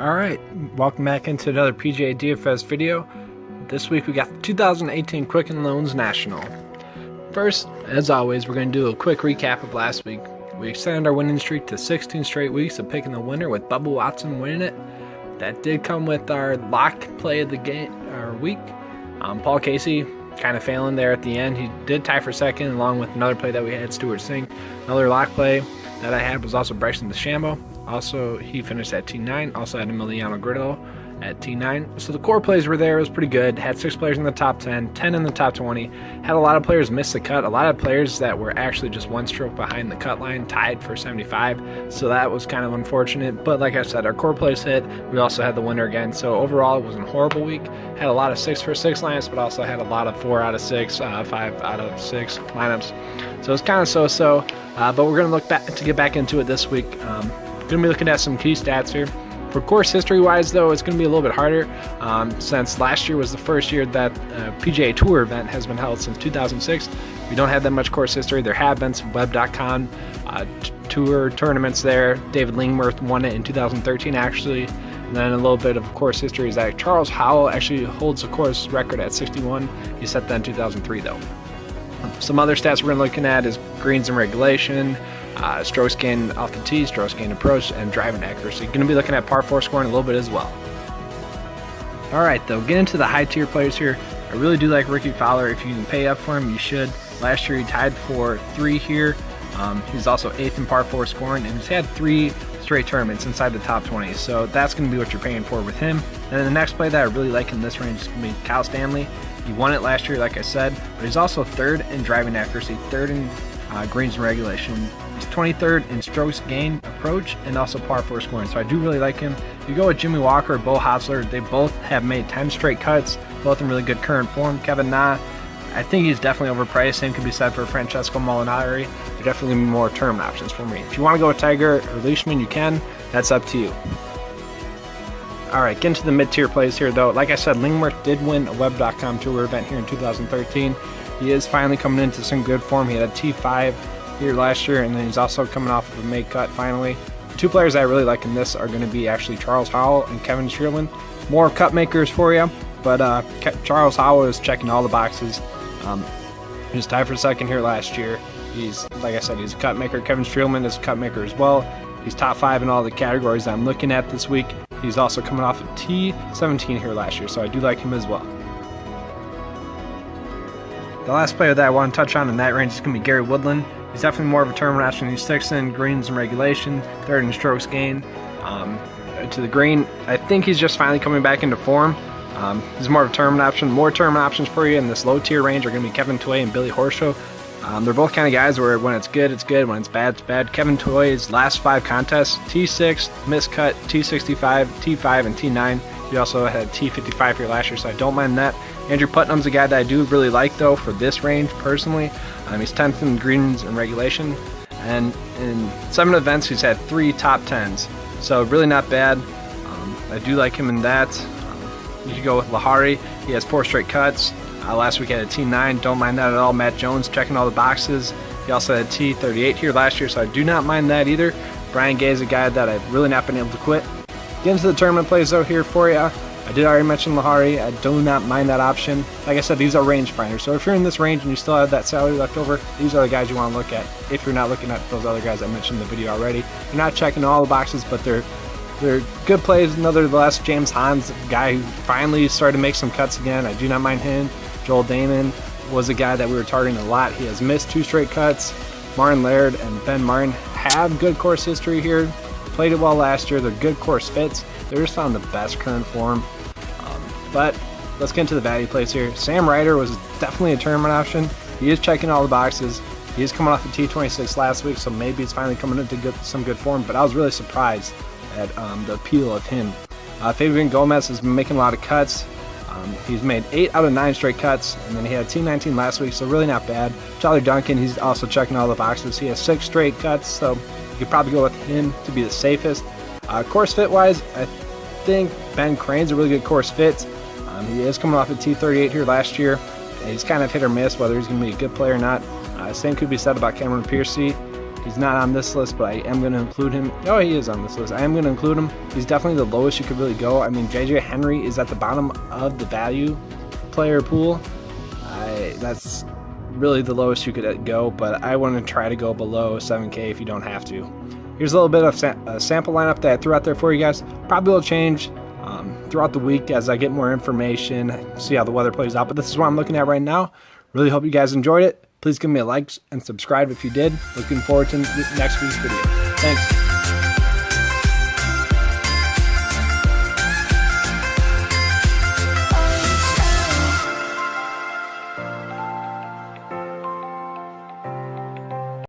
Alright, welcome back into another PGA DFS video. This week we got the 2018 Quicken Loans National. First, as always, we're going to do a quick recap of last week. We extended our winning streak to 16 straight weeks of picking the winner with Bubba Watson winning it. That did come with our lock play of the game, our week. Paul Casey kind of failing there at the end. He did tie for second along with another play that we had, Stuart Singh. Another lock play that I had was also Bryson DeChambeau. Also, he finished at T9. Also had Emiliano Grillo at T9. So the core plays were there. It was pretty good. Had 6 players in the top 10, 10 in the top 20. Had a lot of players miss the cut. A lot of players that were actually just 1 stroke behind the cut line tied for 75. So that was kind of unfortunate. But like I said, our core plays hit. We also had the winner again. So overall, it wasn't a horrible week. Had a lot of 6 for 6 lineups, but also had a lot of 4 out of 6, 5 out of 6 lineups. So it's kind of so-so. But we're going to look back to get back into it this week. Going to be looking at some key stats here. For course history wise though, it's going to be a little bit harder since last year was the first year that PGA Tour event has been held since 2006. We don't have that much course history. There have been some web.com tour tournaments there. David Lingworth won it in 2013 actually. And then a little bit of course history is that Charles Howell actually holds the course record at 61. He set that in 2003 though. Some other stats we're going to be looking at is greens and regulation, strokes gained off the tee, strokes gained approach, and driving accuracy. Going to be looking at par 4 scoring a little bit as well. Alright though, get into the high tier players here. I really do like Ricky Fowler. If you can pay up for him, you should. Last year he tied for 3 here. He's also 8th in par 4 scoring, and he's had 3 straight tournaments inside the top 20. So that's going to be what you're paying for with him. And then the next play that I really like in this range is going to be Kyle Stanley. He won it last year, like I said, but he's also 3rd in driving accuracy, 3rd in greens and regulation. He's 23rd in strokes gained approach and also par 4 scoring. So I do really like him. If you go with Jimmy Walker or Bo Hosler, they both have made 10 straight cuts, both in really good current form. Kevin Na, I think he's definitely overpriced. Same could be said for Francesco Molinari. They're definitely more term options for me. If you want to go with Tiger or Leishman, you can. That's up to you. Alright, get into the mid-tier plays here though. Like I said, Lingworth did win a web.com tour event here in 2013. He is finally coming into some good form. He had a T5 here last year, and then he's also coming off of a May cut finally. The 2 players I really like in this are going to be actually Charles Howell and Kevin Streelman. More cut makers for you, but Charles Howell is checking all the boxes. He was tied for second here last year. He's, like I said, he's a cut maker. Kevin Streelman is a cut maker as well. He's top 5 in all the categories I'm looking at this week. He's also coming off a T17 here last year, so I do like him as well. The last player that I want to touch on in that range is going to be Gary Woodland. He's definitely more of a tournament option. He's 6th in greens and regulation, 3rd in strokes gained. To the green, I think he's just finally coming back into form. He's more of a tournament option. More tournament options for you in this low tier range are going to be Kevin Toy and Billy Horschel. They're both kind of guys where when it's good, it's good. When it's bad, it's bad. Kevin Toy's last 5 contests, T6, miscut, T65, T5, and T9. He also had T55 here last year, so I don't mind that. Andrew Putnam's a guy that I do really like, though, for this range, personally. He's 10th in greens and regulation. And in 7 events, he's had 3 top 10s. So really not bad. I do like him in that. You could go with Lahari. He has 4 straight cuts. Last week had a T9, don't mind that at all. Matt Jones checking all the boxes. He also had T38 here last year, so I do not mind that either. Brian Gay is a guy that I've really not been able to quit. Get into the tournament plays though here for you. I did already mention Lahari. I do not mind that option. Like I said, these are range finders, so if you're in this range and you still have that salary left over, these are the guys you want to look at. If you're not looking at those other guys I mentioned in the video already, you're not checking all the boxes, but they're good plays. Nonetheless, James Hahn's a guy who finally started to make some cuts again. I do not mind him. Joel Damon was a guy that we were targeting a lot. He has missed 2 straight cuts. Martin Laird and Ben Martin have good course history here. Played it well last year. They're good course fits. They're just on the best current form. But let's get into the value plays here. Sam Ryder was definitely a tournament option. He is checking all the boxes. He is coming off a T26 last week, so maybe it's finally coming into some good form. But I was really surprised at the appeal of him. Fabian Gomez has been making a lot of cuts. He's made 8 out of 9 straight cuts, and then he had T19 last week, so really not bad. Charlie Duncan, he's also checking all the boxes. He has 6 straight cuts, so you could probably go with him to be the safest. Course fit wise, I think Ben Crane's a really good course fit. He is coming off a T38 here last year. He's kind of hit or miss whether he's going to be a good player or not. Same could be said about Cameron Percy. He's not on this list, but I am going to include him. Oh, he is on this list. I am going to include him. He's definitely the lowest you could really go. I mean, JJ Henry is at the bottom of the value player pool. That's really the lowest you could go, but I want to try to go below 7K if you don't have to. Here's a little bit of a sample lineup that I threw out there for you guys. Probably will change throughout the week as I get more information, see how the weather plays out, but this is what I'm looking at right now. Really hope you guys enjoyed it. Please give me a like and subscribe if you did. Looking forward to next week's video. Thanks.